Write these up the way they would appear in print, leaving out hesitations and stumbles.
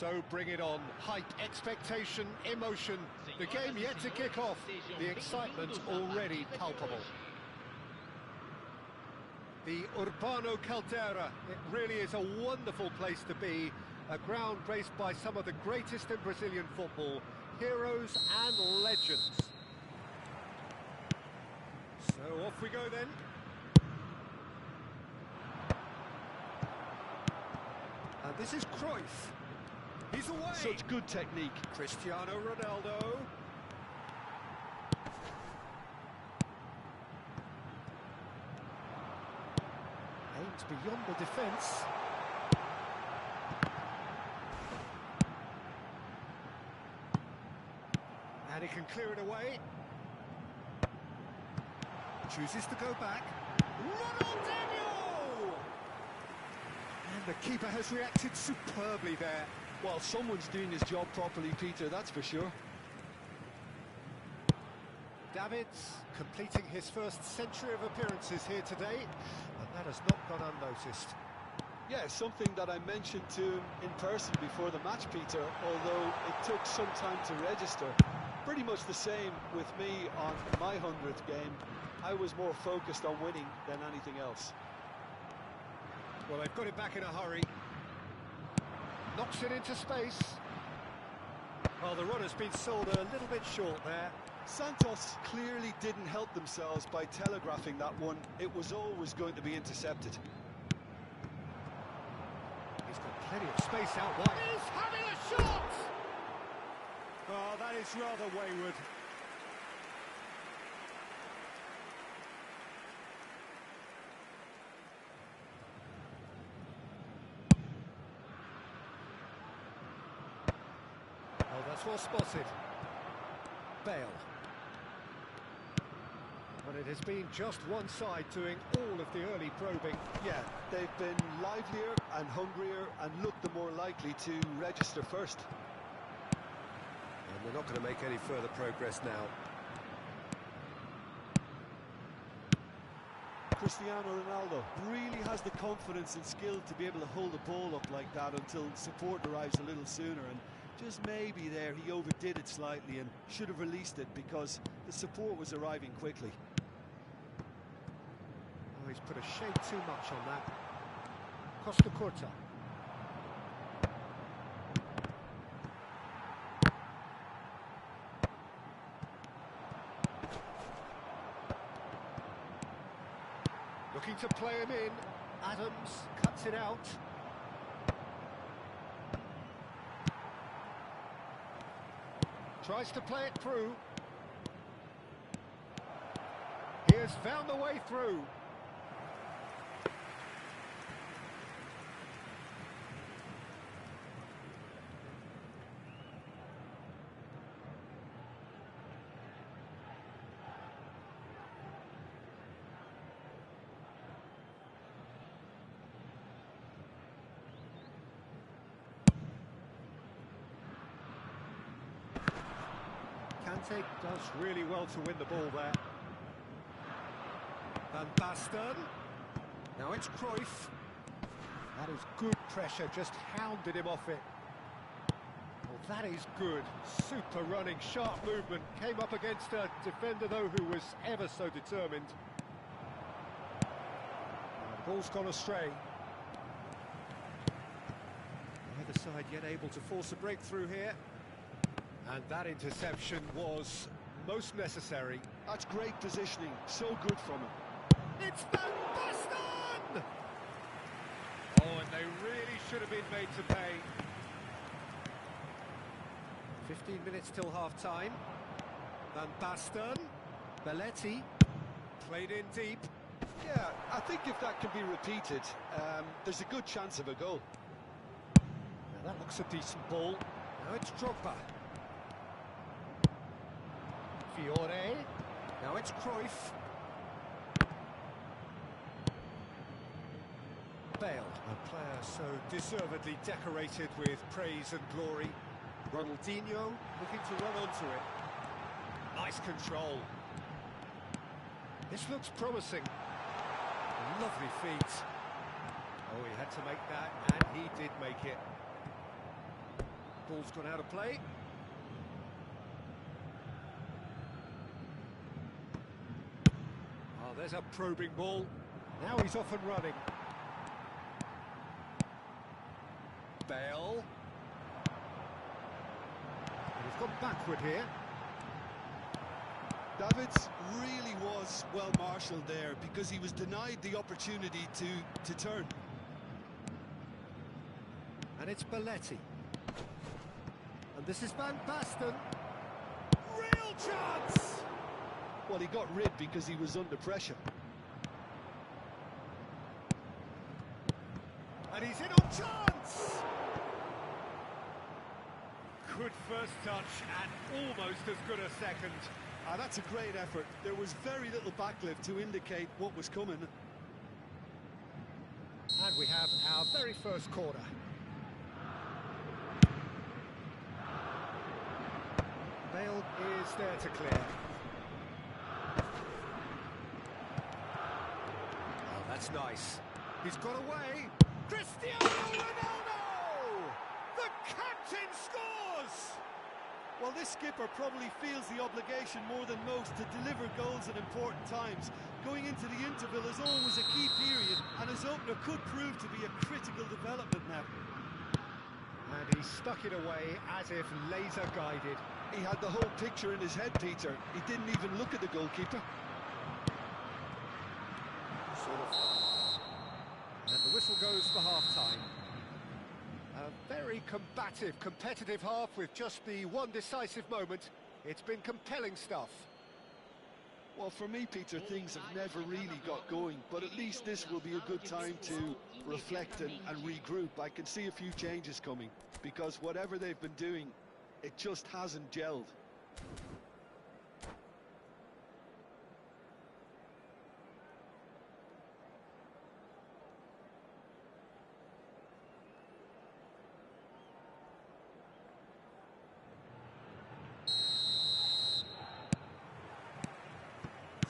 So bring it on. Hype, expectation, emotion. The game yet to kick off. The excitement already palpable. The Urbano Caldera. It really is a wonderful place to be. A ground graced by some of the greatest in Brazilian football. Heroes and legends. So off we go then. And this is Cruyff. He's away. Such good technique. Cristiano Ronaldo. Aims beyond the defence. And he can clear it away. Chooses to go back. Ronaldinho! And the keeper has reacted superbly there. Well, someone's doing his job properly, Peter, that's for sure. Davids completing his first century of appearances here today, and that has not gone unnoticed. Yeah, something that I mentioned to him in person before the match, Peter, although it took some time to register. Pretty much the same with me on my 100th game. I was more focused on winning than anything else. Well, they've got it back in a hurry. Knocks it into space. Well, the run has been sold a little bit short there. Santos clearly didn't help themselves by telegraphing that one. It was always going to be intercepted. He's got plenty of space out wide. He's having a shot! Oh, that is rather wayward. Oh, that's well spotted. Bale. But it has been just one side doing all of the early probing. Yeah, they've been livelier and hungrier and looked the more likely to register first. And they're not going to make any further progress now. Cristiano Ronaldo really has the confidence and skill to be able to hold the ball up like that until support arrives a little sooner, and just maybe there he overdid it slightly and should have released it because the support was arriving quickly. Oh, he's put a shade too much on that. Costa Curta. Looking to play him in. Adams cuts it out. Tries to play it through. He has found the way through. Kante does really well to win the ball there. Van Basten. Now it's Cruyff. That is good pressure, just hounded him off it. Well, that is good. Super running, sharp movement. Came up against a defender, though, who was ever so determined. The ball's gone astray. Either side yet able to force a breakthrough here. And that interception was most necessary. That's great positioning, so good from him. It's Van Basten! Oh, and they really should have been made to pay. 15 minutes till half-time. Van Basten. Belletti. Played in deep. Yeah, I think if that can be repeated, there's a good chance of a goal. Now that looks a decent ball. Now it's Drogba. Fiore. Now it's Cruyff. Bale, a player so deservedly decorated with praise and glory. Ronaldinho looking to run onto it. Nice control. This looks promising. Lovely feet. Oh, he had to make that, and he did make it. Ball's gone out of play. Oh, there's a probing ball. Now he's off and running. Bale. And he's gone backward here. Davids really was well marshalled there because he was denied the opportunity to turn. And it's Belletti. And this is Van Basten. Real chance! Well, he got rid because he was under pressure. And he's in on chance! Good first touch and almost as good a second. That's a great effort. There was very little backlift to indicate what was coming. And we have our very first corner. Bale is there to clear. Oh, that's nice. He's got away. Cristiano Ronaldo! The captain scores! Well, this skipper probably feels the obligation more than most to deliver goals at important times. Going into the interval is always a key period, and his opener could prove to be a critical development now. And he stuck it away as if laser-guided. He had the whole picture in his head, Peter. He didn't even look at the goalkeeper. And the whistle goes for half-time. A very combative, competitive half with just the one decisive moment. It's been compelling stuff. Well, for me, Peter, things have never really got going, but at least this will be a good time to reflect and regroup. I can see a few changes coming, because whatever they've been doing, it just hasn't gelled.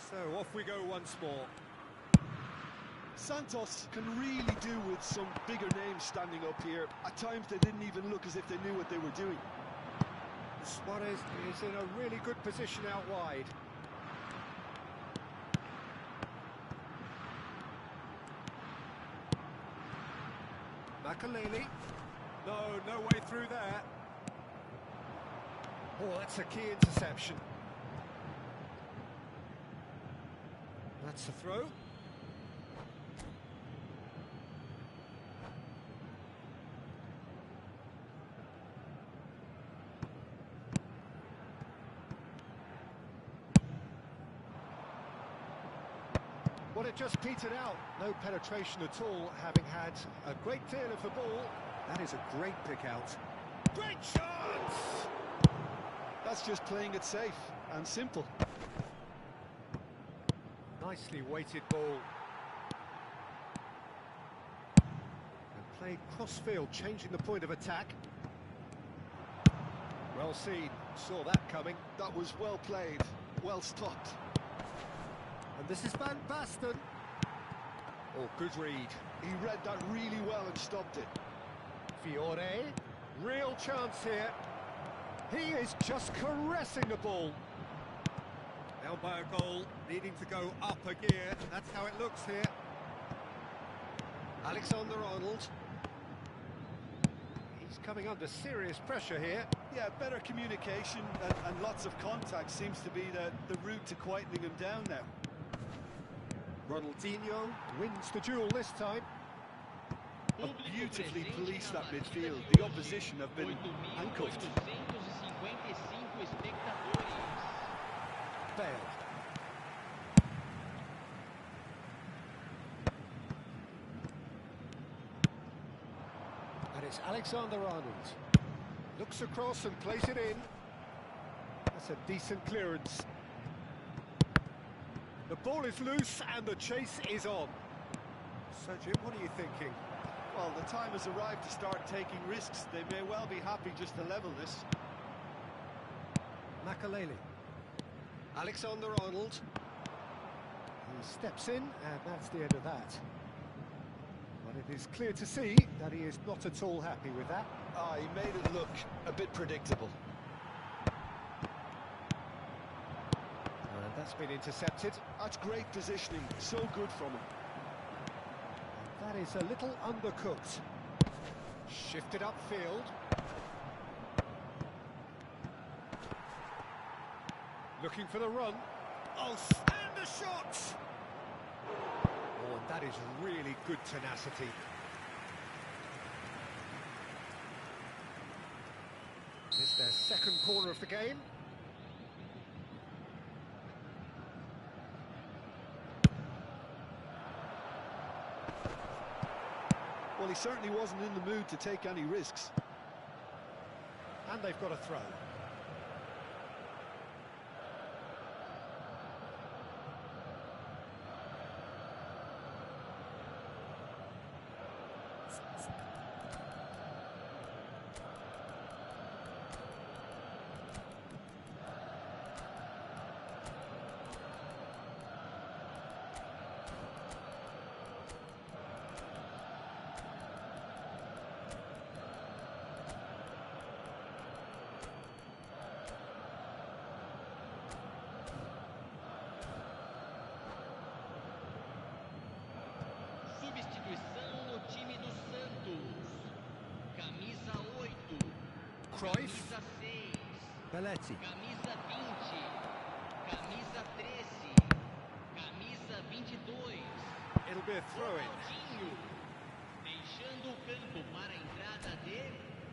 So off we go once more. Santos can really do with some bigger names standing up here. At times they didn't even look as if they knew what they were doing. Suarez is in a really good position out wide. Makaleli. No way through there. Oh, that's a key interception. That's a throw. Well, it just petered out. No penetration at all, having had a great deal of the ball. That is a great pick out. Great chance! That's just playing it safe and simple. Nicely weighted ball. And played cross-field, changing the point of attack. Well seen, saw that coming. That was well played, well stopped. And this is Van Basten. Oh, good read. He read that really well and stopped it. Fiore, real chance here. He is just caressing the ball. Down by a goal, needing to go up a gear. That's how it looks here. Alexander-Arnold. He's coming under serious pressure here. Yeah, better communication and lots of contact seems to be the route to quietening him down now. Ronaldinho wins the duel this time. Beautifully policed that midfield. The opposition have been handcuffed. Bale. And it's Alexander-Arnold. Looks across and plays it in. That's a decent clearance. The ball is loose and the chase is on. So, Jim, what are you thinking? Well, the time has arrived to start taking risks. They may well be happy just to level this. Makaleli. Alexander-Arnold. He steps in, and that's the end of that. But it is clear to see that he is not at all happy with that. Ah, he made it look a bit predictable. And that's been intercepted. That's great positioning, so good from him. That is a little undercooked. Shifted upfield. Looking for the run. Oh, and the shot! Oh, and that is really good tenacity. It's their second corner of the game. Well, he certainly wasn't in the mood to take any risks. And they've got a throw. Substituição no time do Santos. Camisa 8. Cruyff. Camisa 6. Belletti. Camisa 20. Camisa 13. Camisa 22. It'll be a throw-in. Ronaldinho. Deixando o campo para a entrada de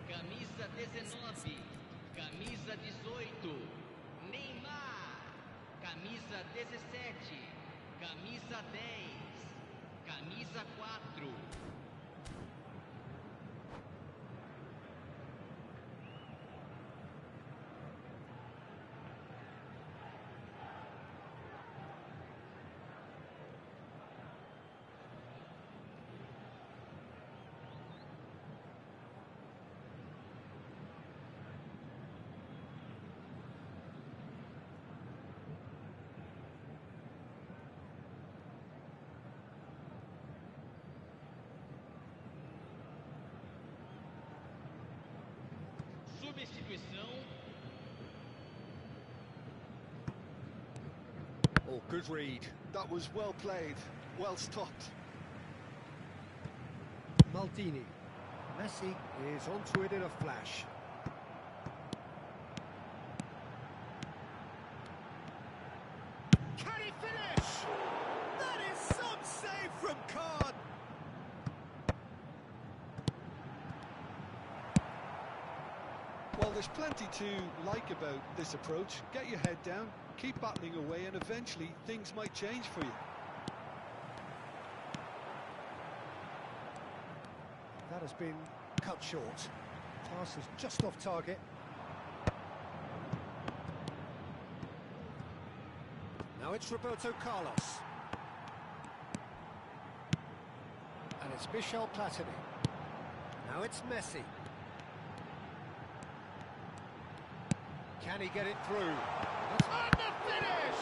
camisa 19. Camisa 18. Neymar. Camisa 17. Camisa 10. Camisa 4. Substituição. Oh, good read. That was well played, well stopped. Maldini. Messi is onto it in a flash. Can he finish? That is some save from Khan. Well, there's plenty to like about this approach. Get your head down, keep battling away, and eventually things might change for you. That has been cut short. Pass is just off target. Now it's Roberto Carlos. And it's Michel Platini. Now it's Messi. Can he get it through? And the finish!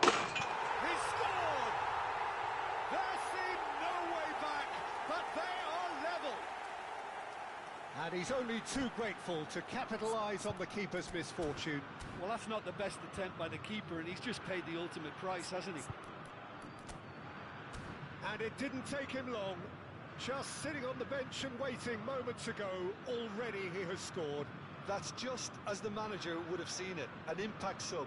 He scored! There seemed no way back, but they are level. And he's only too grateful to capitalise on the keeper's misfortune. Well, that's not the best attempt by the keeper, and he's just paid the ultimate price, hasn't he? And it didn't take him long. Just sitting on the bench and waiting moments ago, already he has scored. That's just as the manager would have seen it, an impact sub.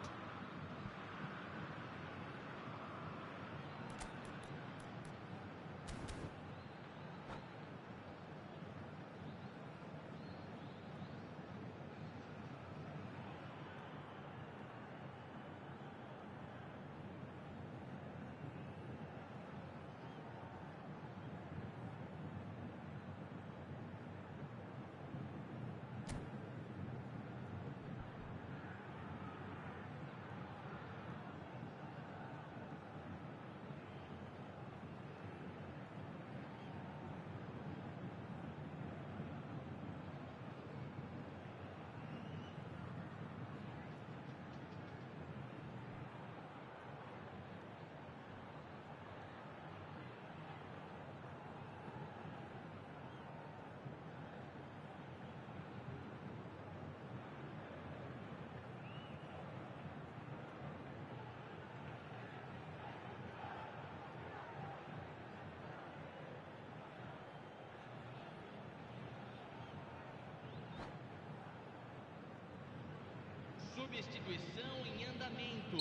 substituição em andamento.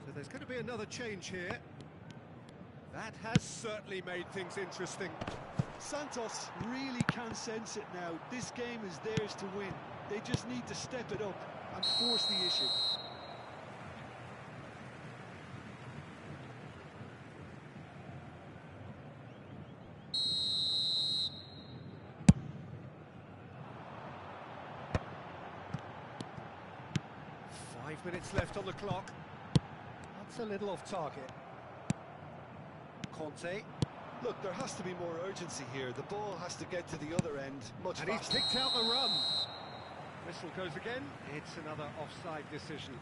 So there's going to be another change here. That has certainly made things interesting. Santos really can sense it now. This game is theirs to win. They just need to step it up and force the issue. Five minutes left on the clock. That's a little off target. Conte. Look, there has to be more urgency here. The ball has to get to the other end much And he's faster. picked out the run. Whistle goes again. It's another offside decision.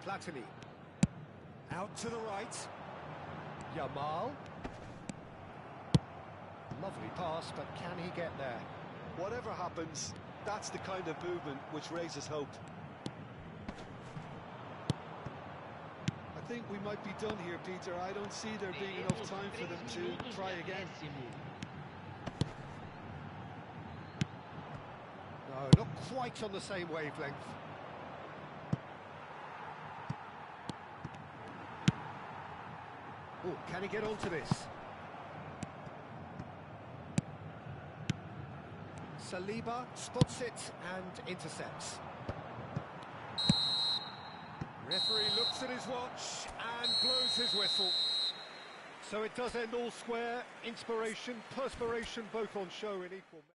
Platini. Out to the right. Yamal. Lovely pass, but can he get there? Whatever happens, that's the kind of movement which raises hope. I think we might be done here, Peter. I don't see there being enough time for them to try again. No, not quite on the same wavelength. Oh, can he get onto this? Saliba spots it and intercepts. Referee looks at his watch and blows his whistle. So it does end all square. Inspiration, perspiration, both on show in equal measure.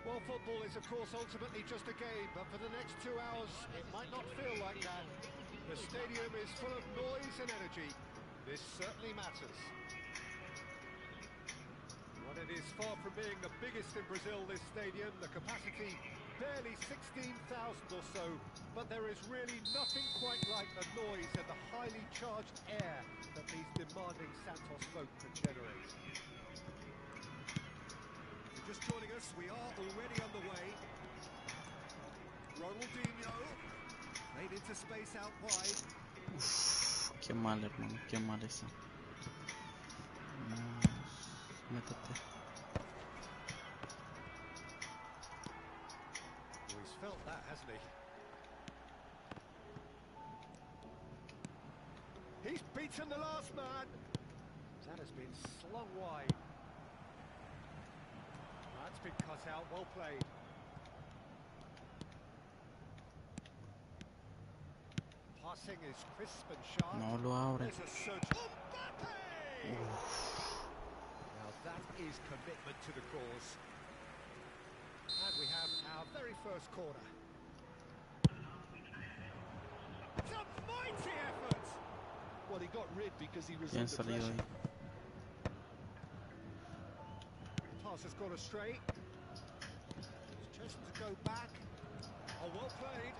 Well, football is, of course, ultimately just a game, but for the next 2 hours, it might not feel like that. The stadium is full of noise and energy. This certainly matters. Well, it is far from being the biggest in Brazil, this stadium. The capacity barely 16,000 or so, but there is really nothing quite like the noise and the highly charged air that these demanding Santos folk can generate. Just joining us, we are already underway. Ronaldinho played into space out wide. Uf, qué mal, hermano, qué mal eso. Métete. Well, he's felt that, hasn't he? He's beaten the last man. That has been slung wide. That's been cut out, well played. Passing is crisp and sharp. No lo abre. There's a surge. Mbappe! Now that is commitment to the cause. And we have our very first corner. It's a mighty effort! Well, he got rid because he was Bien under salido pressure. ahí. Pass has gone astray. He's Just to go back. Oh, well played.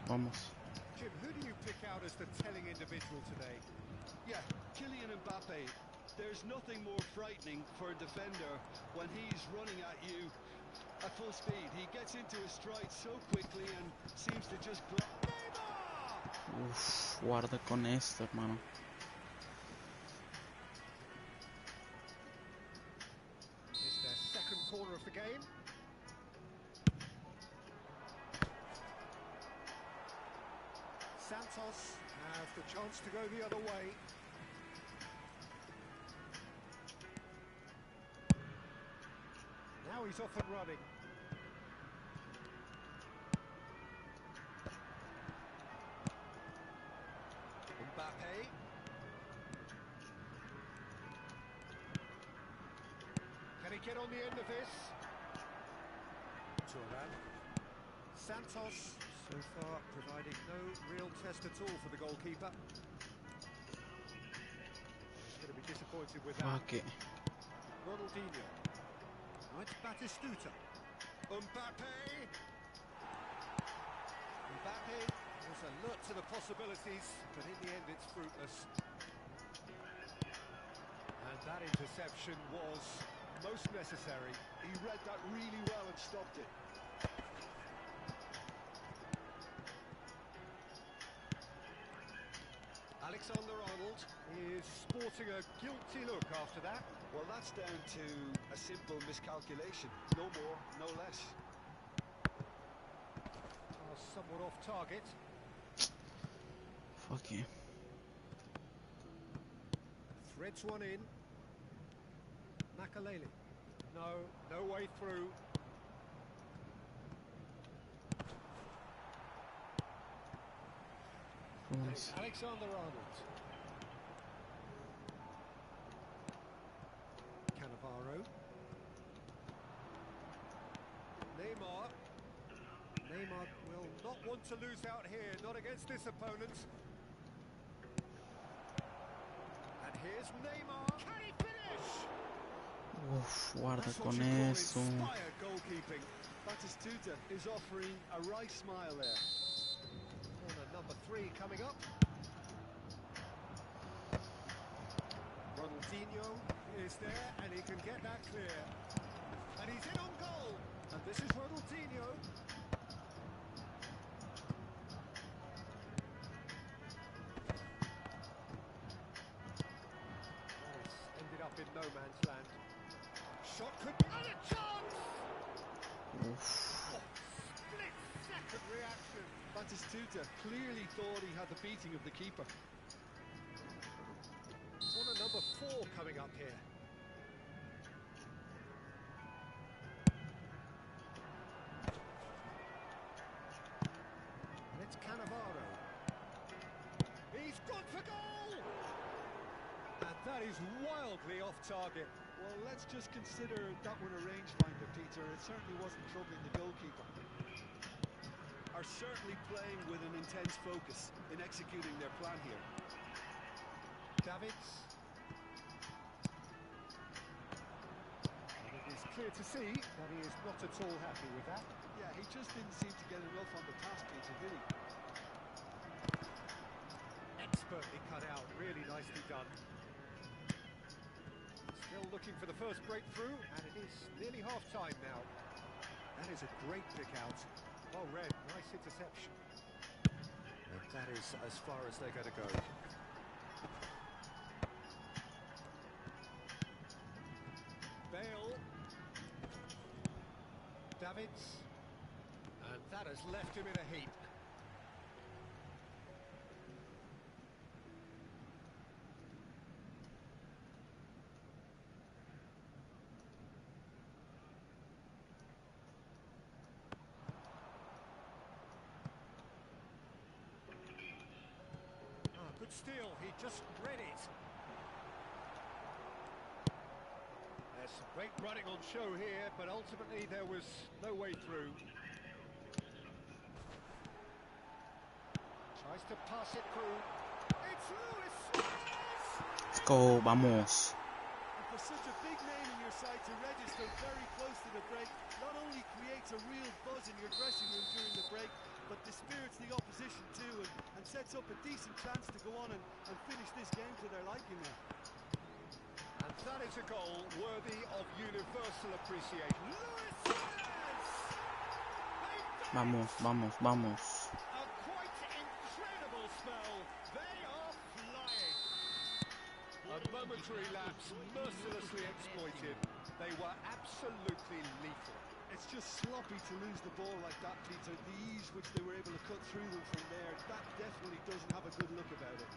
Vamos. Jim, who do you pick out as the telling individual today? Yeah, Kylian Mbappe. There's nothing more frightening for a defender when he's running at you at full speed. He gets into his stride so quickly and seems to just Uf, guarda con esto, hermano. It's their second corner of the game. Santos has the chance to go the other way. Now he's off and running. Mbappe. Can he get on the end of this? Turan. Santos, so far providing no real test at all for the goalkeeper. He's going to be disappointed with that. Fuck it. Ronaldinho. Now it's Batistuta. Mbappe. Mbappe was alert to the possibilities, but in the end it's fruitless. And that interception was most necessary. He read that really well and stopped it. Alexander-Arnold is sporting a guilty look after that. Well, that's down to a simple miscalculation. No more, no less. Somewhat off target. Fuck you. Threads one in. Makalele. No way through. Vamos. Alexander-Arnold. Cannavaro. Neymar will not want to lose out here, not against this opponent. And here's Neymar. Can he finish? Uf, guarda That's what con you call eso. inspired goalkeeping. Batistuta is offering a right smile there. Corner number 3 coming up. Ronaldinho is there, and he can get that clear. And he's in on goal. And this is Ronaldinho. It's ended up in no man's land. Shot could be and a chance! Uf. Split-second reaction. Batistuta clearly thought he had the beating of the keeper. Corner number 4 coming up here. And it's Cannavaro. He's gone for goal! And that is wildly off target. Well, let's just consider that one a rangefinder, Peter. It certainly wasn't troubling the goalkeeper. Are certainly playing with an intense focus in executing their plan here. Davids. And it is clear to see that he is not at all happy with that. Yeah, he just didn't seem to get enough on the pass, Peter, did he? Expertly cut out, really nicely done. Still looking for the first breakthrough, and it is nearly half-time now. That is a great pick out. Well read, nice interception. And that is as far as they're going to go. Bale. Davids. And that has left him in a heap. Good steal, he just read it. There's some great running on show here, but ultimately there was no way through. Tries to pass it through. It's Lewis! Let's go, vamos. And For such a big name in your side to register very close to the break, not only creates a real buzz in your dressing room during the break, but dispirits the opposition too, and sets up a decent chance to go on and finish this game to their liking now. And that is a goal worthy of universal appreciation. Luis Suarez! Vamos, vamos, vamos. A quite incredible spell. They are flying. A momentary lapse mercilessly exploited. They were absolutely lethal. It's just sloppy to lose the ball like that, Peter. The ease which they were able to cut through them from there, that definitely doesn't have a good look about it.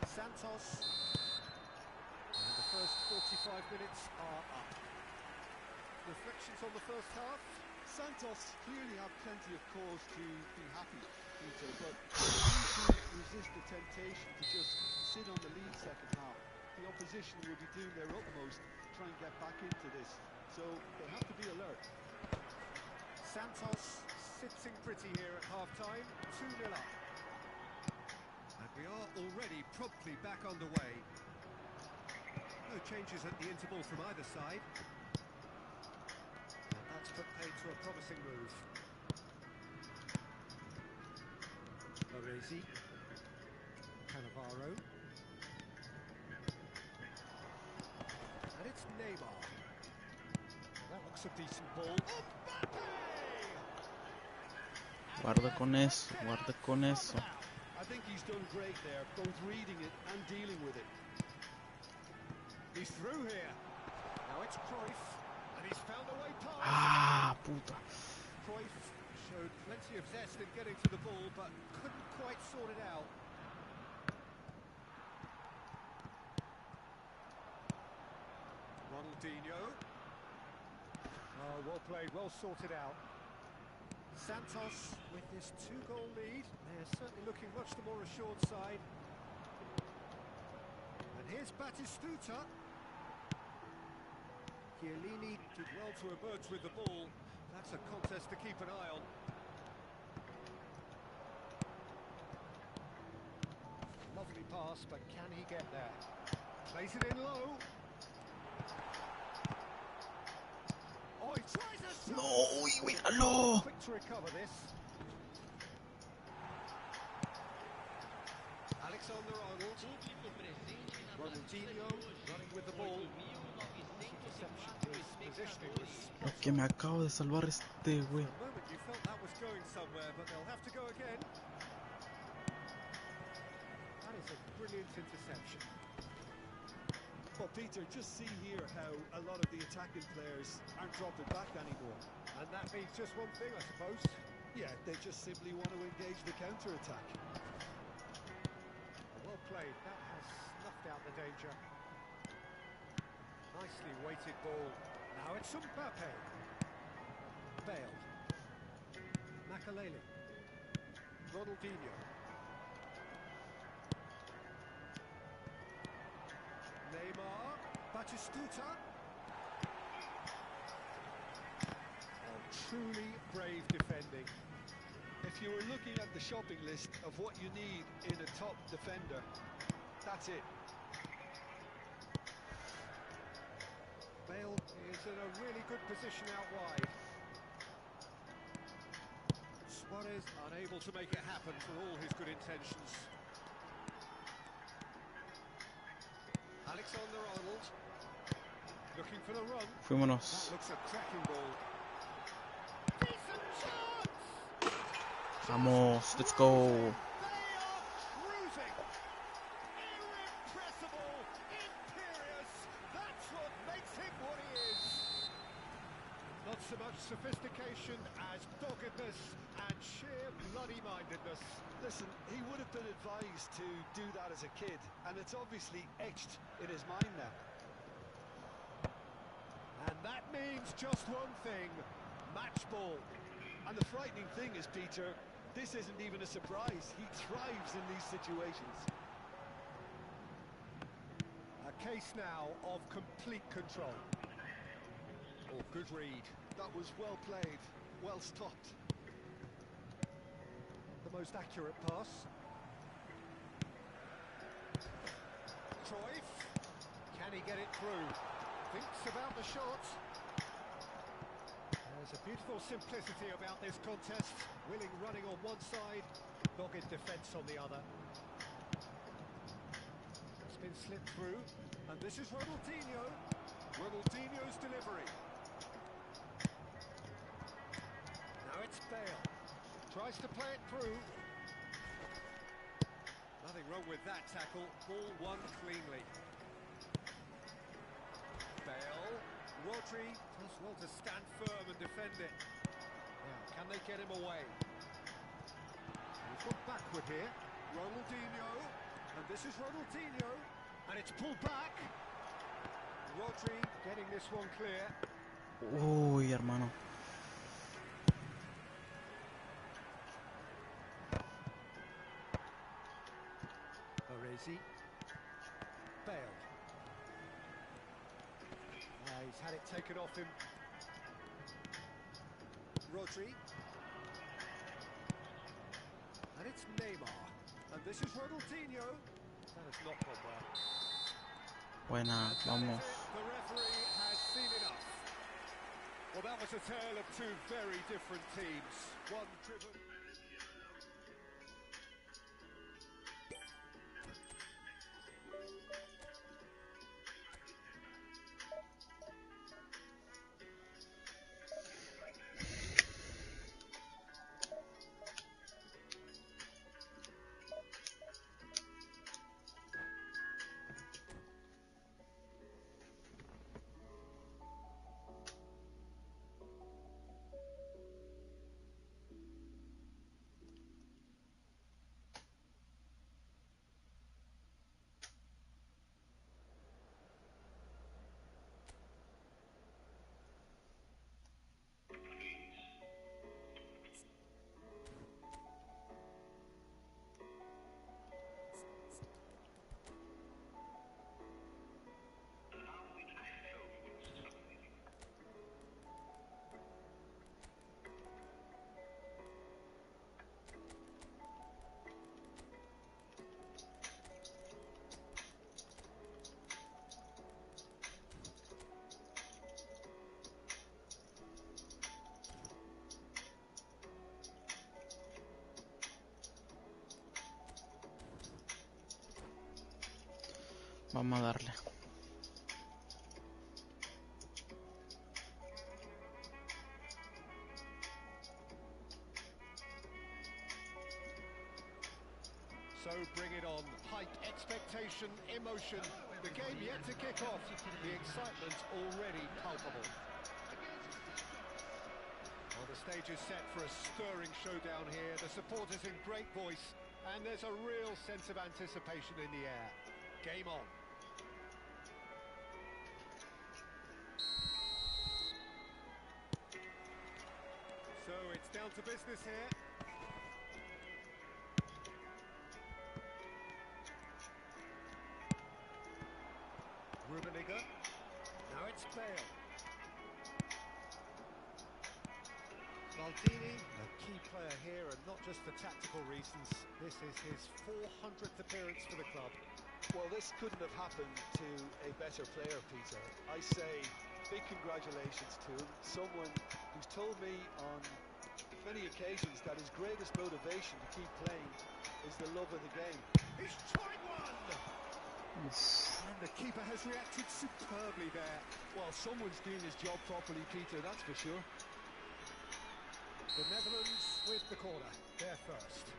Santos. And the first 45 minutes are up. Reflections on the first half? Santos clearly have plenty of cause to be happy, Peter, but they need to resist the temptation to just sit on the lead second half. The opposition will be doing their utmost to try and get back into this, so they have to be alert. Santos sitting pretty here at half-time, 2-0 up. And we are already promptly back on the way. No changes at the interval from either side. And that's put paid to a promising move. Baresi. Cannavaro. And it's Neymar. That looks a decent ball. Guarda con eso, guarda con eso. I think he's done great there, both reading it and dealing with it. He's through here. Now it's Cruyff, and he's found a way past. Ah, puta. Cruyff showed plenty of zest in getting to the ball, but couldn't quite sort it out. Ronaldinho. Oh, well played, well sorted out. Santos with this 2-goal lead. They're certainly looking much the more assured side. And here's Batistuta. Chiellini did well to emerge with the ball. That's a contest to keep an eye on. Lovely pass, but can he get there? Plays it in low. Oh, he tries a shot! No, uy, míralo. Quick to recover this. Alexander-Arnold. Ronaldinho running with the ball. Interception, his positioning was Lo que me acabo de salvar este güey. For a moment you felt that was going somewhere, but they'll have to go again. That is a brilliant interception. Well, Peter, just see here how a lot of the attacking players aren't dropping back anymore. And that means just one thing, I suppose. Yeah, they just simply want to engage the counter-attack. Well played, that has snuffed out the danger. Nicely weighted ball. Now it's Mbappe. Bale. Makalele. Ronaldinho. Neymar. Batistuta. Oh, truly brave defending. If you were looking at the shopping list of what you need in a top defender, that's it. Bale is in a really good position out wide. Suarez unable to make it happen for all his good intentions. Alexander-Arnold looking for the run. Fuímonos. That looks a cracking ball. Decent chance! Vamos, let's go. They are cruising. Irrepressible, imperious. That's what makes him what he is. Not so much sophistication as doggedness and sheer bloody-mindedness. Listen, he would have been advised to do that as a kid, and it's obviously etched in his mind now. And that means just one thing, match ball. And the frightening thing is, Peter, this isn't even a surprise. He thrives in these situations. A case now of complete control. Oh, good read. That was well played, well stopped. The most accurate pass. Cruyff. Can he get it through? Thinks about the shot. There's a beautiful simplicity about this contest. Willing running on one side, dogged defence on the other. It's been slipped through, and this is Ronaldinho. Ronaldinho's delivery. Now it's Bale. Tries to play it through. Nothing wrong with that tackle. Ball won cleanly. Bale. Rodri does well to stand firm and defend it. Now, can they get him away? He's gone backward here. Ronaldinho. And this is Ronaldinho. And it's pulled back. Rodri getting this one clear. Uy, hermano. Baresi. Bale. He's had it taken off him. Rodri. And it's Neymar. And this is Ronaldinho. That has not gone well. Buena, vamos. The referee has seen enough. Well, that was a tale of two very different teams. One driven... Vamos a darle. So bring it on. Hype, expectation, emotion. The game yet to kick off. The excitement already palpable. Well, the stage is set for a stirring showdown here. The supporters in great voice. And there's a real sense of anticipation in the air. Game on. So it's down to business here. Rummenigge. Now it's Bale. Maldini, a key player here, and not just for tactical reasons. This is his 400th appearance for the club. Well, this couldn't have happened to a better player, Peter. I say big congratulations to him. Someone who's told me on many occasions that his greatest motivation to keep playing is the love of the game. He's tried one! And the keeper has reacted superbly there. Well, someone's doing his job properly, Peter, that's for sure. The Netherlands with the corner. They're first.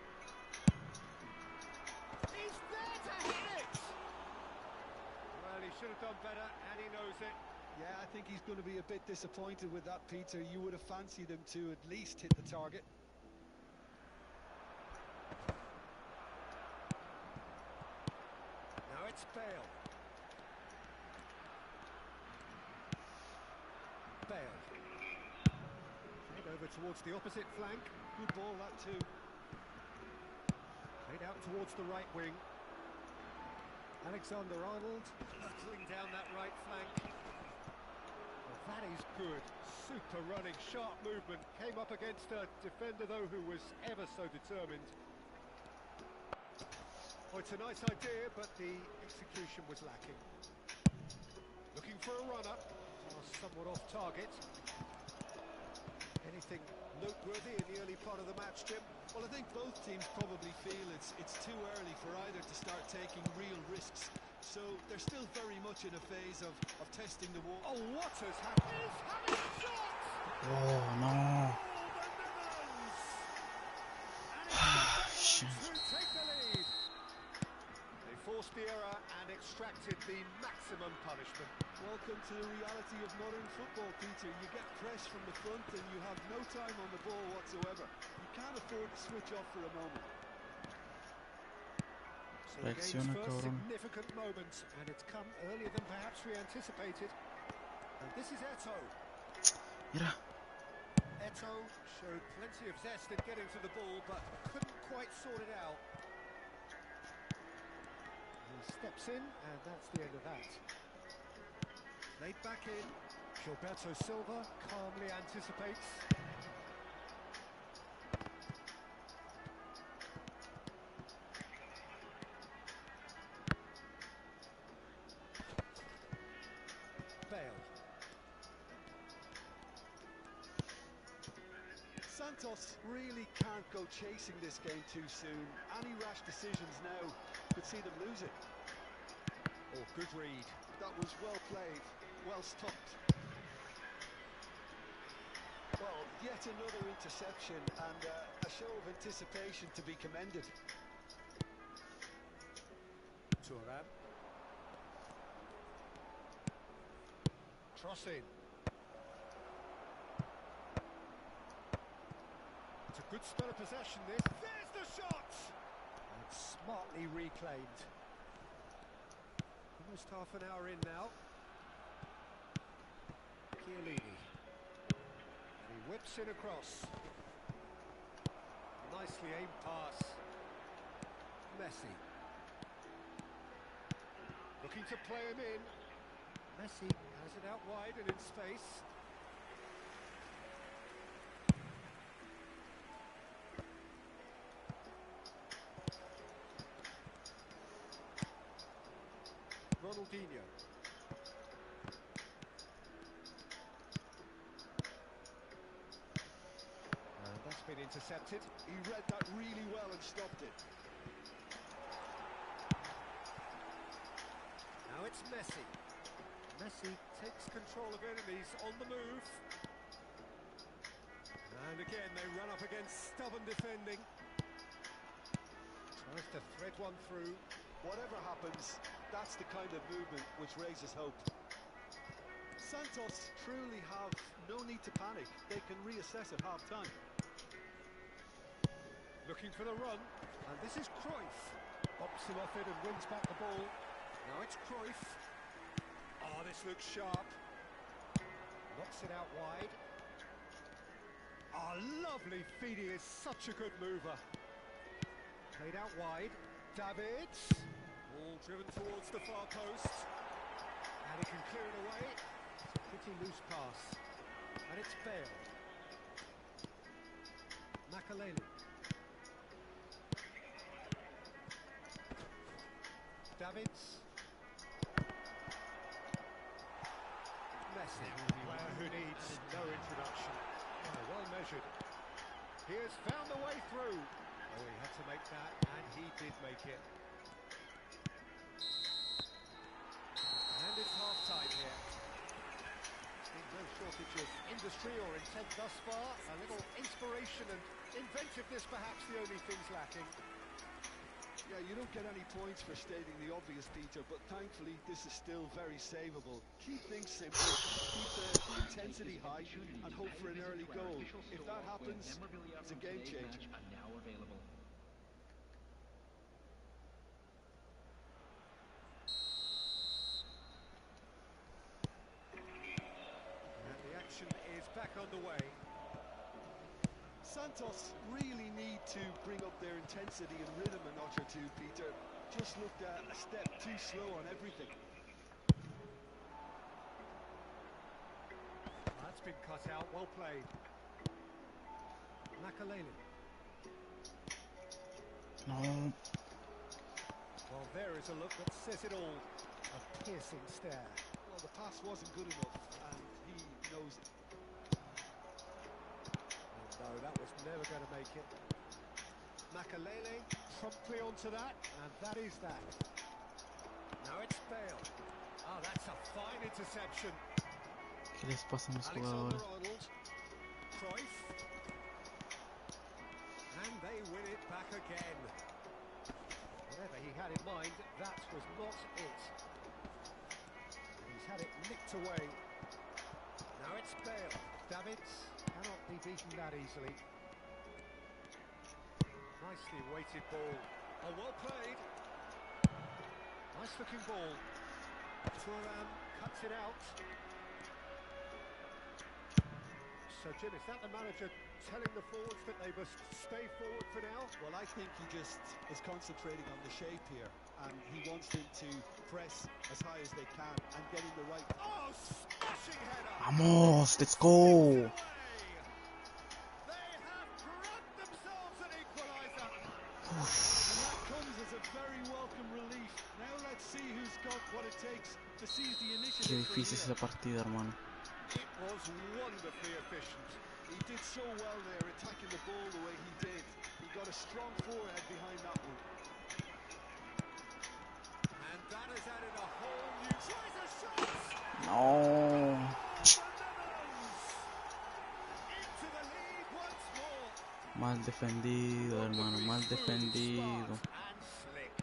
He's there to hit it! Well, he should have done better, and he knows it. Yeah, I think he's going to be a bit disappointed with that, Peter. You would have fancied him to at least hit the target. Now it's Bale. Bale. Played over towards the opposite flank. Good ball, that too. Played out towards the right wing. Alexander-Arnold hustling down that right flank. Well, that is good. Super running, sharp movement. Came up against a defender, though, who was ever so determined. Oh, it's a nice idea, but the execution was lacking. Looking for a runner. Somewhat off target. Anything noteworthy in the early part of the match, Jim? Well, I think both teams probably feel it's too early for either to start taking real risks. So they're still very much in a phase of testing the water. Oh, what has happened? He's had a shot! Oh, no. To take the lead. They forced the error and extracted the maximum punishment. Welcome to the reality of modern football, Peter. You get press from the front and you have no time on the ball whatsoever. You can't afford to switch off for a moment. So the game's first significant moment, and it's come earlier than perhaps we anticipated. And this is Eto. Mira. Eto showed plenty of zest in getting to the ball, but couldn't quite sort it out. He steps in, and that's the end of that. Laid back in. Gilberto Silva calmly anticipates. Bale. Santos really can't go chasing this game too soon. Any rash decisions now could see them lose it. Oh, good read. That was well played, well stopped. Well, yet another interception and a show of anticipation to be commended. Turan. Cross in. It's a good spell of possession, this. There's the shot! And smartly reclaimed. Almost half an hour in now. Chiellini. And he whips it across. Nicely aimed pass. Messi. Looking to play him in. Messi has it out wide and in space. Ronaldinho. And that's been intercepted. He read that really well and stopped it. Now it's Messi. Messi takes control of enemies on the move. And again they run up against stubborn defending. Tries to thread one through. Whatever happens, that's the kind of movement which raises hope. Santos truly have no need to panic. They can reassess at half-time. Looking for the run, and this is Cruyff. Bops him off it and wins back the ball. Now it's Cruyff. Oh, this looks sharp. Knocks it out wide. Oh, lovely feed. He is such a good mover. Played out wide. Davids. Ball driven towards the far post. And he can clear it away. It's a pretty loose pass. And it's Bale. Makaleli. Davids. Messi, player who needs no introduction. Oh, well measured. He has found the way through. Oh, he had to make that, and he did make it. And it's half-time here. Been no shortage of industry or intent thus far. A little inspiration and inventiveness, perhaps the only things lacking. Yeah, you don't get any points for stating the obvious, Peter, but thankfully this is still very savable. Keep things simple, keep the intensity high, and hope for an early goal. If that happens, it's a game changer. And the action is back underway. Santos really need to bring up their intensity and rhythm a notch or two, Peter. Just looked a step too slow on everything. That's been cut out, well played. Makaleli. No. Well, there is a look that says it all. A piercing stare. Well, the pass wasn't good enough, and he knows it. No, that was never going to make it. Makalele promptly onto that, and that is that. Now it's Bale. Oh, that's a fine interception. ¿Qué les pasa a mis Alexander jugadores? Arnold. Cruyff. And they win it back again. Whatever he had in mind, that was not it. He's had it nicked away. Now it's Bale. Davids cannot be beaten that easily. Nicely weighted ball. Oh, well played. Nice looking ball. Thuram cuts it out. So, Jim, is that the manager telling the forwards that they must stay forward for now? Well, I think he just is concentrating on the shape here, and he wants them to press as high as they can and get in the right... Oh, smashing header! Vamos, let's go. They have grabbed themselves an equaliser. And that comes as a very welcome relief. Now let's see who's got what it takes to seize the Qué initiative from difícil es here. la partida, hermano. It was wonderfully efficient. He did so well there, attacking the ball the way he did. He got a strong forehead behind that one. And that has added a whole new... Tries a shot! No. The Netherlands! Into the lead once more. Mal defendido, hermano, mal defendido. And slick.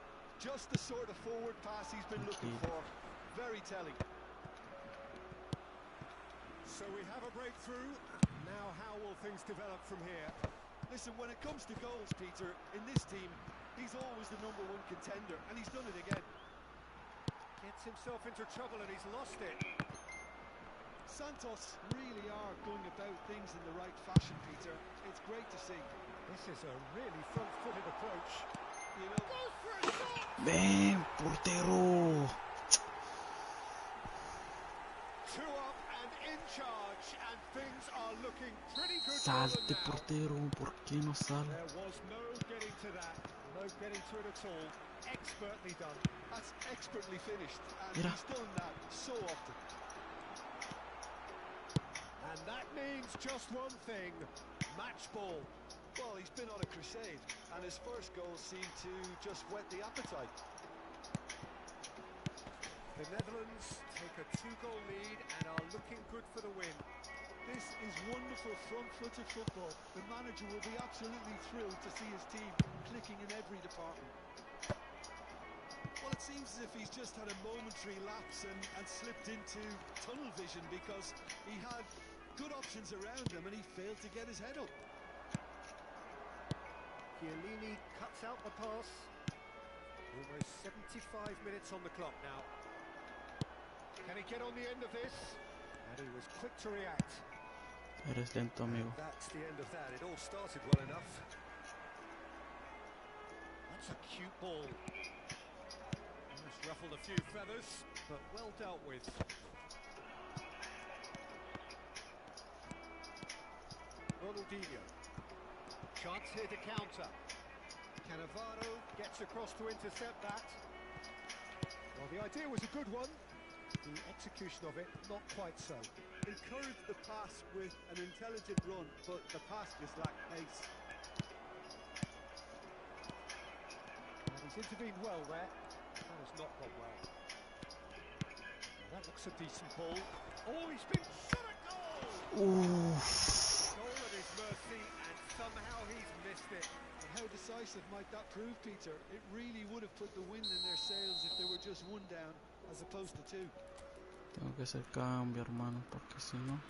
Just the sort of forward pass he's been looking for. Very telling. So we have a breakthrough. Now how will things develop from here? Listen, when it comes to goals, Peter, in this team, he's always the #1 contender, and he's done it again. Gets himself into trouble and he's lost it. Santos really are going about things in the right fashion, Peter. It's great to see. This is a really front-footed approach. You know, Go for a shot! Ven, portero. Two up and in charge, and things are looking pretty good. Salte, for them now. portero. ¿Por qué no sale? There was no getting to that, no getting to it at all. Expertly done. that's expertly finished, and Mira. he's done that so often. And that means just one thing, match ball. Well, he's been on a crusade, and his first goal seemed to just whet the appetite. The Netherlands take a 2-goal lead and are looking good for the win. This is wonderful front-footed football. The manager will be absolutely thrilled to see his team clicking in every department. Well, it seems as if he's just had a momentary lapse and slipped into tunnel vision, because he had good options around him and he failed to get his head up. Chiellini cuts out the pass. Almost 75 minutes on the clock now. Can he get on the end of this? And he was quick to react. Eres lento, amigo. That's the end of that. It all started well enough. That's a cute ball. Almost ruffled a few feathers, but well dealt with. Ronaldinho. Chance here to counter. Cannavaro gets across to intercept that. Well, the idea was a good one. The execution of it, not quite so. Encouraged the pass with an intelligent run, but the pass just lacked pace. And he's intervened well there. That has not gone well. Now that looks a decent ball. Oh, he's been shot at goal! Oof. Goal at his mercy, and somehow he's missed it. And how decisive might that prove, Peter? It really would have put the wind in their sails if there were just one down, as opposed to two. Tengo que hacer cambio, hermano, porque si no...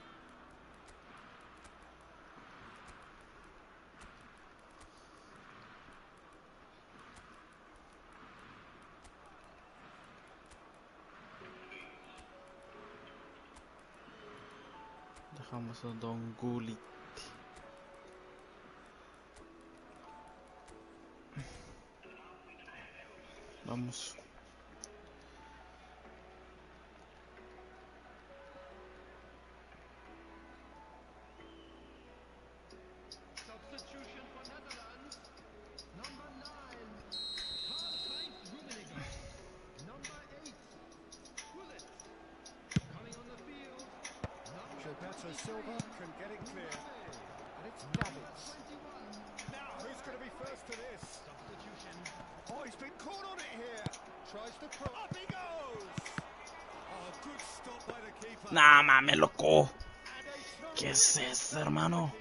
Dejamos a Don Gullit. Vamos. Substitution for Netherlands. Number 9, Karl-Heinz Rummenigge. So Silva can get it clear. And it's Davids. Now, who's going to be first to this? Oh, he's been caught on it here. Tries to pull. Up he goes! Oh, good stop by the keeper. Nah, mames, loco. And a ¿Qué es esto, hermano?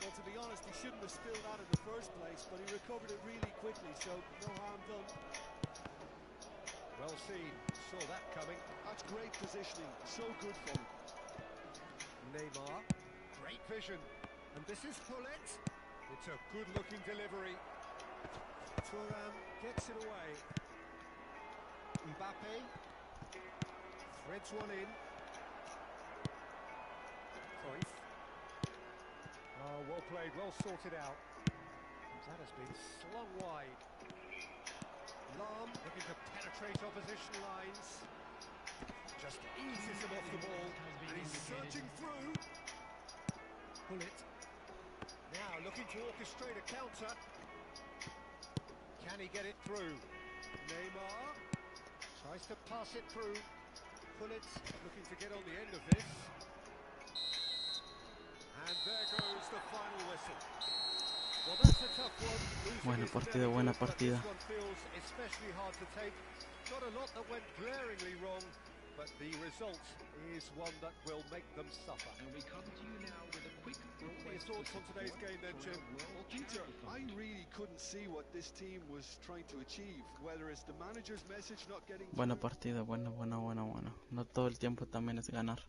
Well, to be honest, he shouldn't have spilled that in the first place, but he recovered it really quickly, so no harm done. Well seen. Saw that coming. That's great positioning, so good for him. Neymar. Great vision. And this is Pullet. It's a good-looking delivery. Thuram gets it away. Mbappe threads one in. Cruyff. Oh, well played, well sorted out. That has been slung wide. Lahm looking to penetrate opposition lines. Just eases him off the ball. And he's surging through. Pullet. Now looking to orchestrate a counter. Can he get it through? Neymar tries to pass it through. Pullet looking to get on the end of this. And there goes the final whistle. Well, that's a tough one. Buena partida, buena partida. This one feels especially hard to take. Not a lot that went glaringly wrong, but the result is one that will make them suffer. And we come to you now with a quick What are your thoughts on today's game then, Jim? Well, Peter, I really couldn't see what this team was trying to achieve, whether it's the manager's message not getting... Buena partida, buena. No todo el tiempo también es ganar.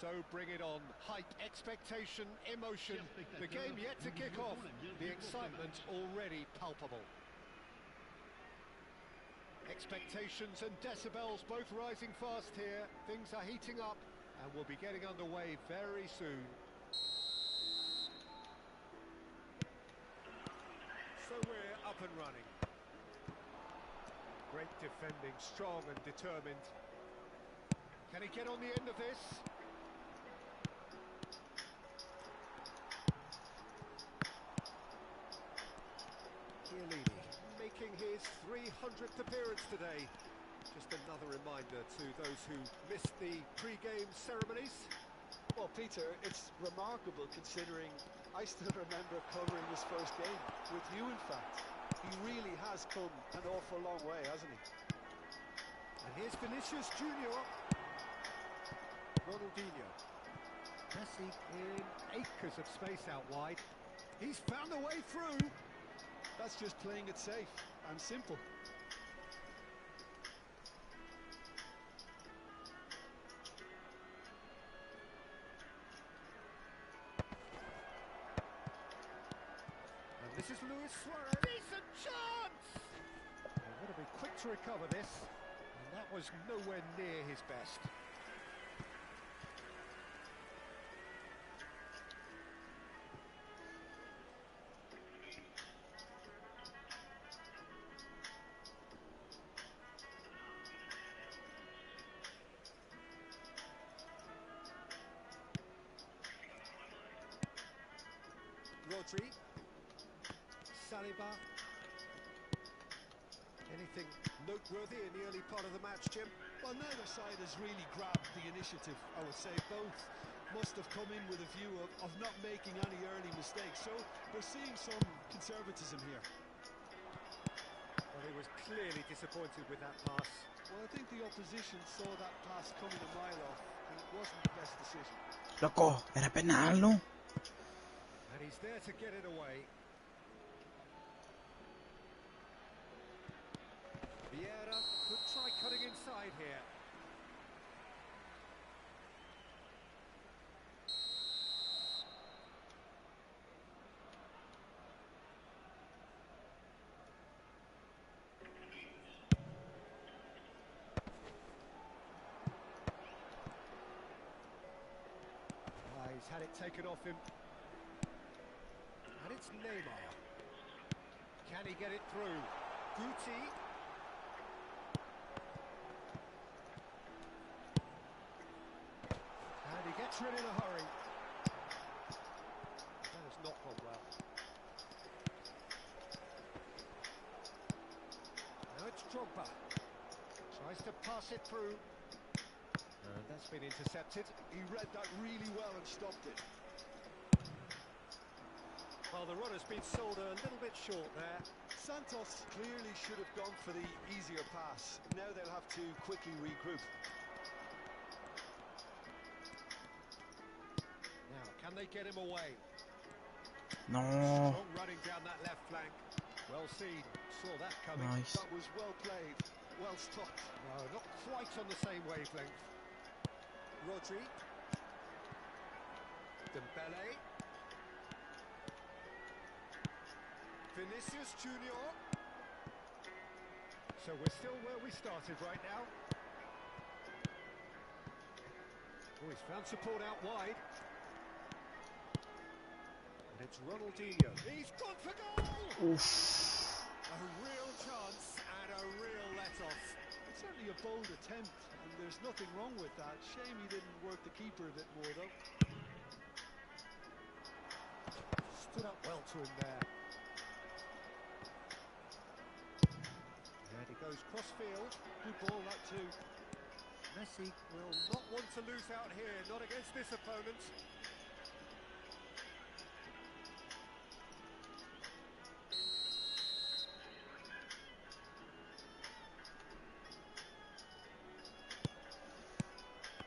So bring it on. Hype, expectation, emotion. The game yet to kick off. The excitement already palpable. Expectations and decibels both rising fast here. Things are heating up and we'll be getting underway very soon. So we're up and running. Great defending, strong and determined. Can he get on the end of this? Making his 300th appearance today. Just another reminder to those who missed the pre-game ceremonies. Well, Peter, it's remarkable considering I still remember covering his first game with you, in fact. He really has come an awful long way, hasn't he? And here's Vinicius Junior. Ronaldinho. Messi in acres of space out wide. He's found a way through. That's just playing it safe and simple. And this is Luis Suarez. Decent chance! They've got to be quick to recover this. And that was nowhere near his best. Rodri, Saliba. Anything noteworthy in the early part of the match, Jim? Well, neither side has really grabbed the initiative, I would say. Both must have come in with a view of not making any early mistakes. So we're seeing some conservatism here. Well, he was clearly disappointed with that pass. Well, I think the opposition saw that pass coming a mile off, and it wasn't the best decision. Loco, era penal, ¿no? And he's there to get it away. Vieira could try cutting inside here. He's had it taken off him. And it's Neymar. Can he get it through? Guti. And he gets rid in a hurry. That has not gone well. Now it's Drogba. Tries to pass it through. And that's been intercepted. He read that really well and stopped it. Well, the runner's been sold a little bit short there. Santos clearly should have gone for the easier pass. Now they'll have to quickly regroup. Now, can they get him away? No. Strong running down that left flank. Well seen. Saw that coming. Nice. That was well played, well stopped. No, not quite on the same wavelength. Rodri. Dembele. Vinicius Junior. So we're still where we started right now. Oh, he's found support out wide. And it's Ronaldinho. He's gone for goal! Oof. A real chance and a real let-off. It's certainly a bold attempt, and there's nothing wrong with that. Shame he didn't work the keeper a bit more, though. Stood up well to him there. And he goes cross-field. Good ball, that too. Messi will not want to lose out here, not against this opponent.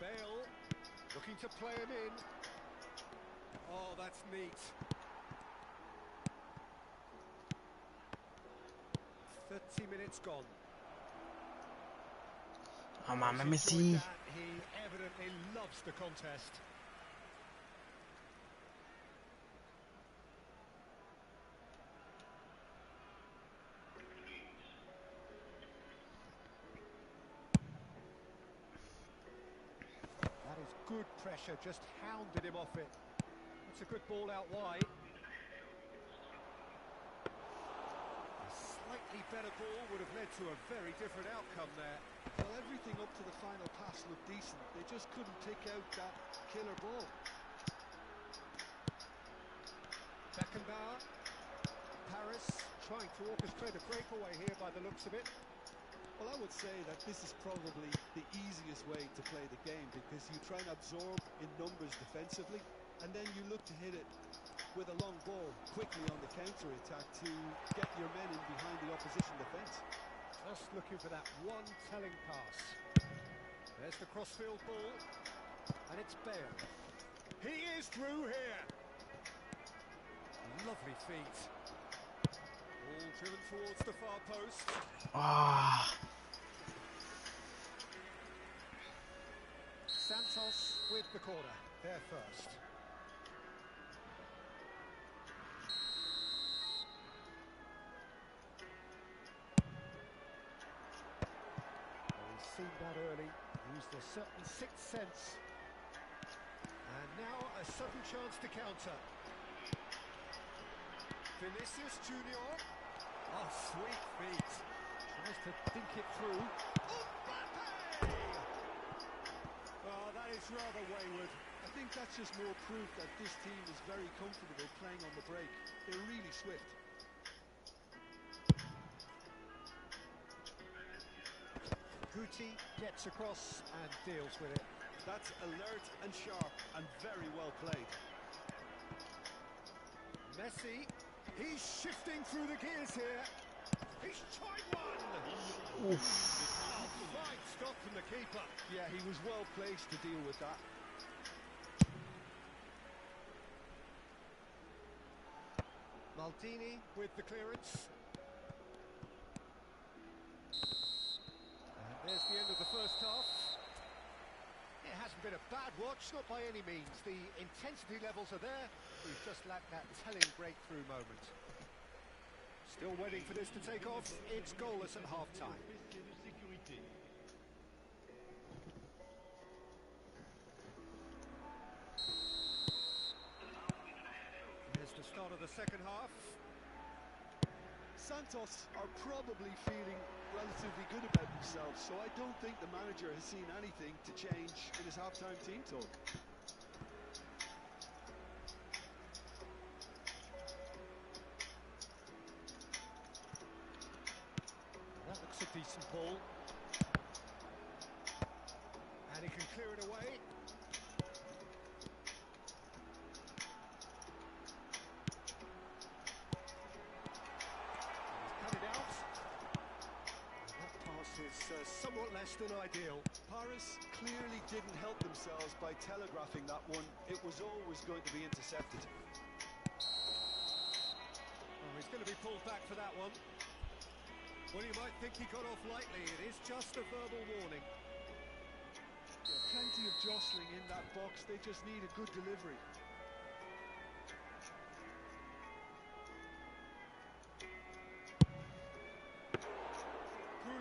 Bale looking to play him in. Oh, that's neat. 30 minutes gone. Oh, mames, He's Messi. enjoyed that. He evidently loves the contest. That is good pressure, just hounded him off it. That's a good ball out wide. A slightly better ball would have led to a very different outcome there. Well, everything up to the final pass looked decent. They just couldn't pick out that killer ball. Beckenbauer. Paris trying to orchestrate a breakaway here by the looks of it. Well, I would say that this is probably the easiest way to play the game because you try and absorb in numbers defensively, and then you look to hit it with a long ball quickly on the counter-attack to get your men in behind the opposition defence. Just looking for that one telling pass. There's the crossfield ball, and it's Bale. He is through here. Lovely feet. Ball driven towards the far post. Ah, Santos with the corner, there first. He's seen that early, used a certain sixth sense. And now a sudden chance to counter. Vinicius Junior. Oh, sweet feet. Tries to think it through. Mbappe! Oh, that is rather wayward. I think that's just more proof that this team is very comfortable playing on the break. They're really swift. Guti gets across and deals with it. That's alert and sharp and very well played. Messi, he's shifting through the gears here. He's tried one! oof. Oh, fine stop from the keeper. Yeah, he was well placed to deal with that. Maldini with the clearance. And there's the end of the first half. It hasn't been a bad watch, not by any means. The intensity levels are there. We've just lacked that telling breakthrough moment. Still waiting for this to take off. It's goalless at half-time. Here's the start of the second half. Santos are probably feeling relatively good about themselves, so I don't think the manager has seen anything to change in his half-time team talk. That looks a decent ball. And he can clear it away. Somewhat less than ideal. Paris clearly didn't help themselves by telegraphing that one. It was always going to be intercepted. Oh, he's going to be pulled back for that one. Well, you might think he got off lightly. It is just a verbal warning. Yeah, plenty of jostling in that box. They just need a good delivery.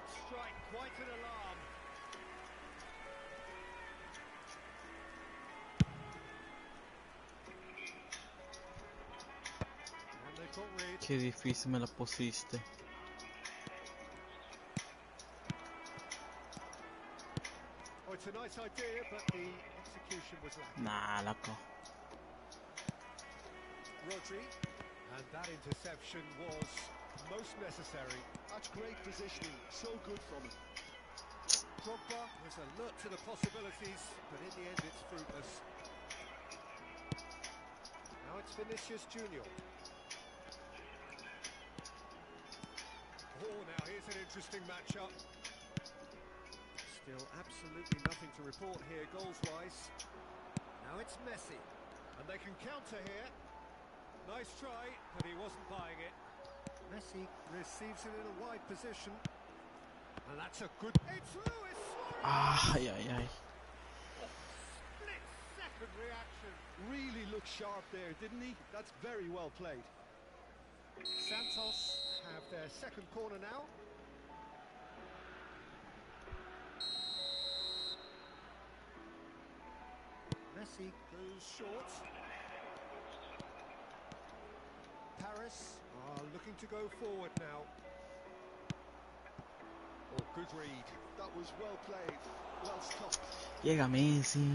Strike, quite an alarm. And they've got rid. Qué difícil me la pusiste. Oh, it's a nice idea, but the execution was lacking. Nah, loco. Rodri, and that interception was most necessary. That's great positioning, so good from him. Drogba was alert to the possibilities, but in the end it's fruitless. Now it's Vinicius Junior. Oh, now here's an interesting matchup. Still absolutely nothing to report here goals-wise. Now it's Messi, and they can counter here. Nice try, but he wasn't buying it. Messi receives it in a wide position. And that's a good... It's Luis Suarez! Ah, ay, ay, ay. Split-second reaction. Really looked sharp there, didn't he? That's very well played. Santos have their second corner now. Messi goes short. Paris are looking to go forward now. Oh, good read. That was well played, well stopped. Llega Messi.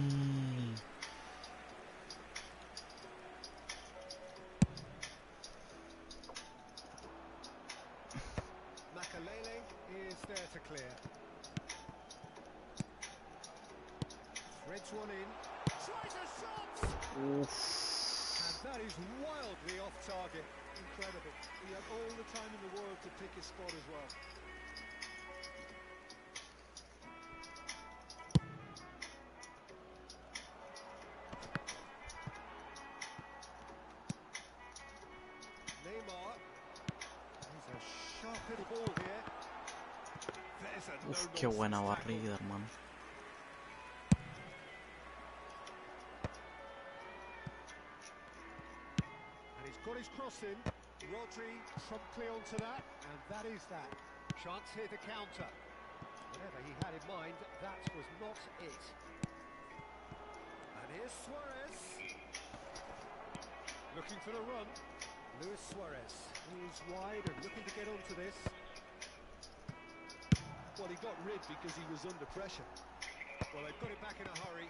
Makalele is there to clear. Threads one in. Tries a shot! Uf. And that is wildly off target. Incredible. He had all the time in the world to pick his spot as well. Neymar. He's a sharp little ball here. There's a Uf, no qué buena nonsense tackle. barrida, hermano. And he's got his cross in. Rodri promptly onto that, and that is that. Chance here to counter. Whatever he had in mind, that was not it. And here's Suarez. Looking for the run. Luis Suarez. He's wide and looking to get onto this. Well, he got rid because he was under pressure. Well, they've got it back in a hurry.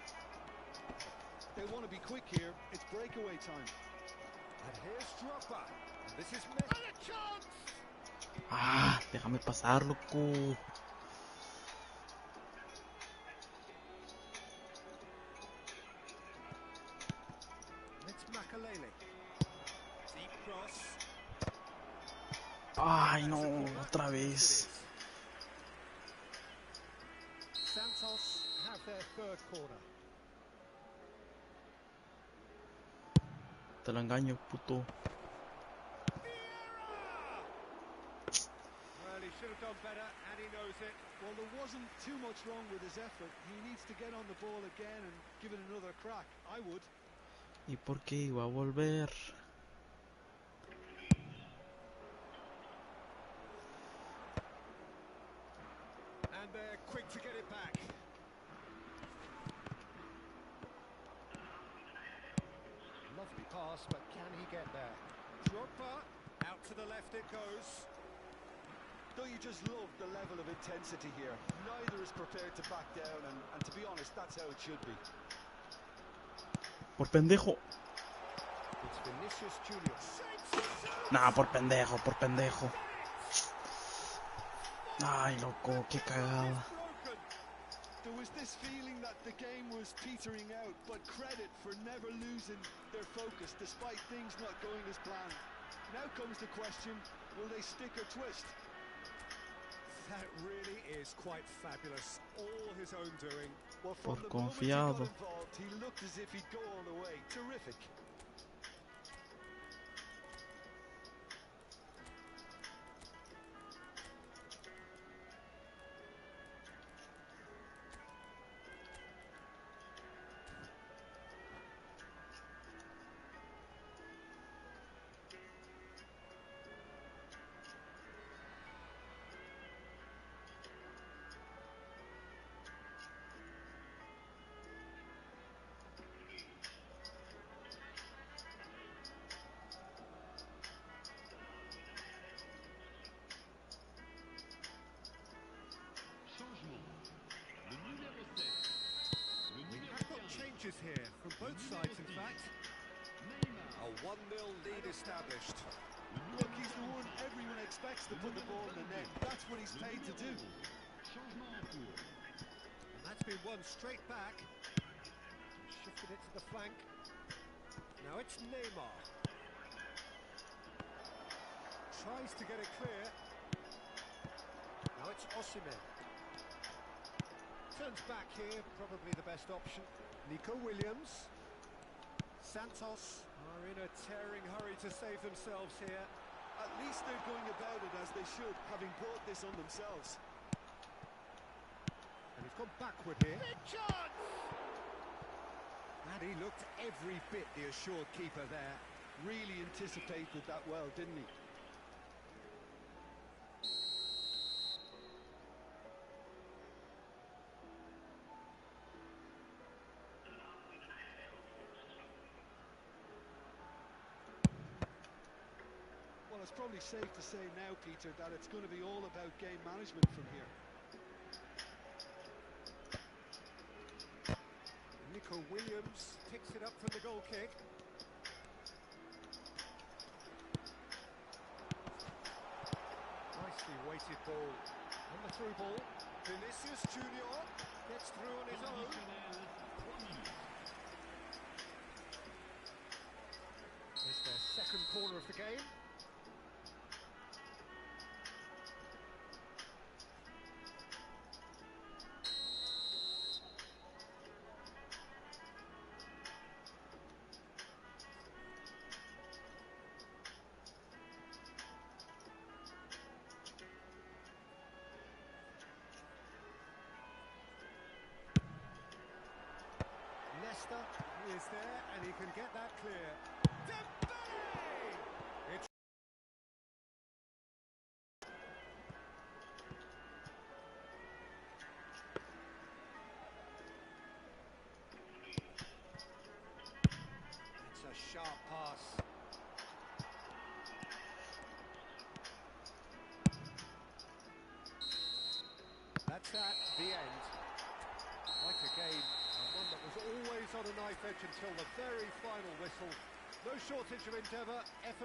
They want to be quick here. It's breakaway time. And here's Drogba. And this is Messi. And a chance! Ah, déjame pasar, loco. It's Makalele. Deep cross. Ay, no, otra vez. Santos have their third corner. Te lo engaño, puto. Well, he should have done better, and he knows it. Well, there wasn't too much wrong with his effort. He needs to get on the ball again and give it another crack. I would. ¿Y por qué iba a volver? And they're quick to get it back. Lovely pass, but can he get there? Drogba, out to the left it goes. Don't you just love the level of intensity here? Neither is prepared to back down, and to be honest, that's how it should be. Por pendejo. It's Vinicius Junior. Nah, por pendejo, por pendejo. Ay, loco, qué cagada. There was this feeling that the game was petering out, but credit for never losing their focus despite things not going as planned. Now comes the question, will they stick or twist? That really is quite fabulous. All his own doing. Well, from Por the moment he got confiado. involved, he looked as if he'd go all the way. Terrific. Changes here from both sides, in fact. A 1-0 lead established. Look, he's the one everyone expects to put the ball in the net. That's what he's paid to do. And that's been won straight back. Shifted it to the flank. Now it's Neymar. Tries to get it clear. Now it's Osimhen. Turns back here, probably the best option. Nico Williams. Santos are in a tearing hurry to save themselves here. At least they're going about it as they should, having brought this on themselves. And he's gone backward here. Big chance! And he looked every bit the assured keeper there. Really anticipated that well, didn't he? It's probably safe to say now, Peter, that it's going to be all about game management from here. Nico Williams picks it up from the goal kick. Nicely weighted ball. On the through ball, Vinicius Junior gets through on his own. It's their second corner of the game. He is there and he can get that clear. Dembele! It's a sharp pass. That's that, the end. Like a game, one that was always on a knife edge until the very final whistle. No shortage of endeavour, effort.